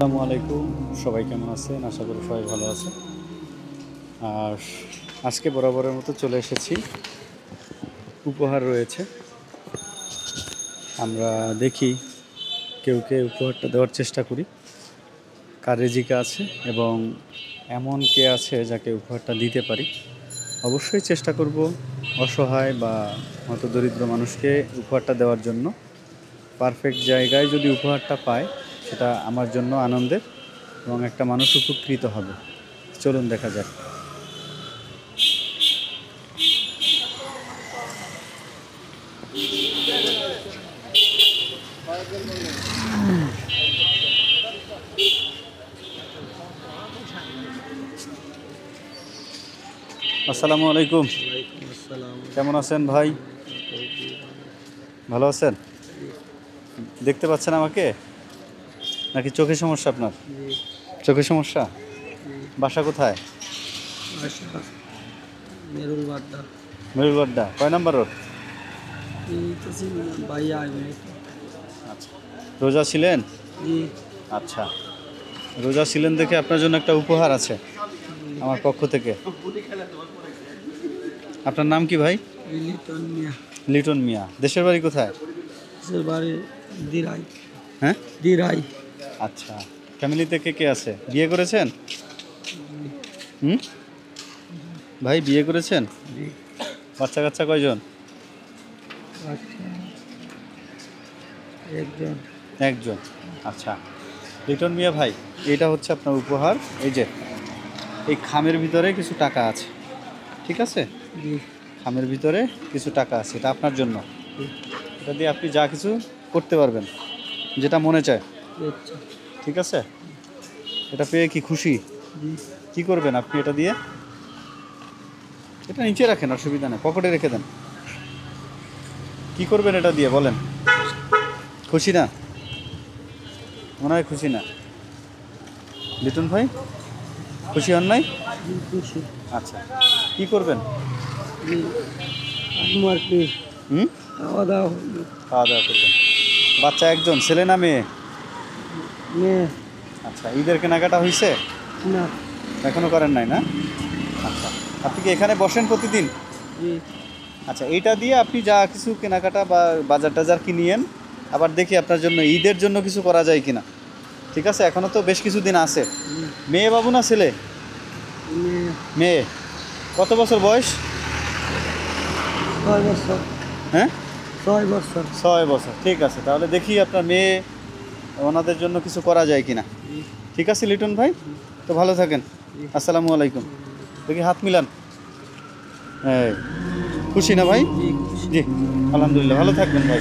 আসসালামু আলাইকুম, সবাই কেমন আছেন? আশা করি সবাই ভালো আছে। আর আজকে বরাবরের মতো চলে এসেছি। উপহার রয়েছে, আমরা দেখি কেউকে উপহারটা দেওয়ার চেষ্টা করি, কার রিজিকে আছে এবং এমন কে আছে যাকে উপহারটা দিতে পারি। অবশ্যই চেষ্টা করব অসহায় বা হয়তো দরিদ্র মানুষকে উপহারটা দেওয়ার জন্য। পারফেক্ট জায়গায় যদি উপহারটা পায় সেটা আমার জন্য আনন্দের এবং একটা মানুষ উপকৃত হবে। চলুন দেখা যাক। আসসালামু আলাইকুম। কেমন আছেন ভাই? ভালো আছেন? দেখতে পাচ্ছেন আমাকে নাকি চোখের সমস্যা আপনার? চোখের সমস্যা? বাসা কোথায়? মেরুলবাড্ডা। কয় নাম্বার রোড? আচ্ছা, রোজা ছিলেন? আচ্ছা, রোজা ছিলেন দেখে আপনার জন্য একটা উপহার আছে আমার পক্ষ থেকে। আপনার নাম কি ভাই? লিটন মিয়া। দেশের বাড়ি কোথায়? হ্যাঁ, দিরাই। আচ্ছা। ফ্যামিলিতে কে কে আছে? বিয়ে করেছেন? ভাই বিয়ে করেছেন? বাচ্চা কাচ্চা কয়জন? একজন। আচ্ছা লিটন মিয়া ভাই, এটা হচ্ছে আপনার উপহার। এই যে এই খামের ভিতরে কিছু টাকা আছে, ঠিক আছে? খামের ভিতরে কিছু টাকা আছে, এটা আপনার জন্য। এটা দিয়ে আপনি যা কিছু করতে পারবেন, যেটা মনে চায়, ঠিক আছে? এটা পেয়ে কি খুশি? কি করবেন আপনি এটা দিয়ে? এটা নিচে রাখেন, অসুবিধা নেই, পকেটে রেখে দেন। কি করবেন এটা দিয়ে বলেন? খুশি না? মনে হয় খুশি না। লিটন ভাই খুশি হন নাই? আচ্ছা, কি করবেন? খাওয়া দাওয়া করবেন। বাচ্চা একজন, ছেলে না মেয়ে? আচ্ছা, ঈদের কেনাকাটা হয়েছে? না, এখনো করেন নাই না? আচ্ছা, আপনি কি এখানে বসেন প্রতিদিন? আচ্ছা, এইটা দিয়ে আপনি যা কিছু কেনাকাটা বা বাজার টাজার কিনিয়েন, আবার দেখি আপনার জন্য ঈদের জন্য কিছু করা যায় কিনা। ঠিক আছে? এখনো তো বেশ কিছু দিন আছে। মেয়ে বাবু না ছেলে? মেয়ে। কত বছর বয়স? 6 বছর। হ্যাঁ, 6 বছর। 6 বছর। ঠিক আছে, তাহলে দেখি আপনার মেয়ে ওনাদের জন্য কিছু করা যায় কিনা। ঠিক আছে লিটন ভাই, তো ভালো থাকেন। আসসালামু আলাইকুম। দেখি হাত মিলান। হ্যাঁ, খুশি না ভাই? জি, আলহামদুলিল্লাহ। ভালো থাকবেন ভাই।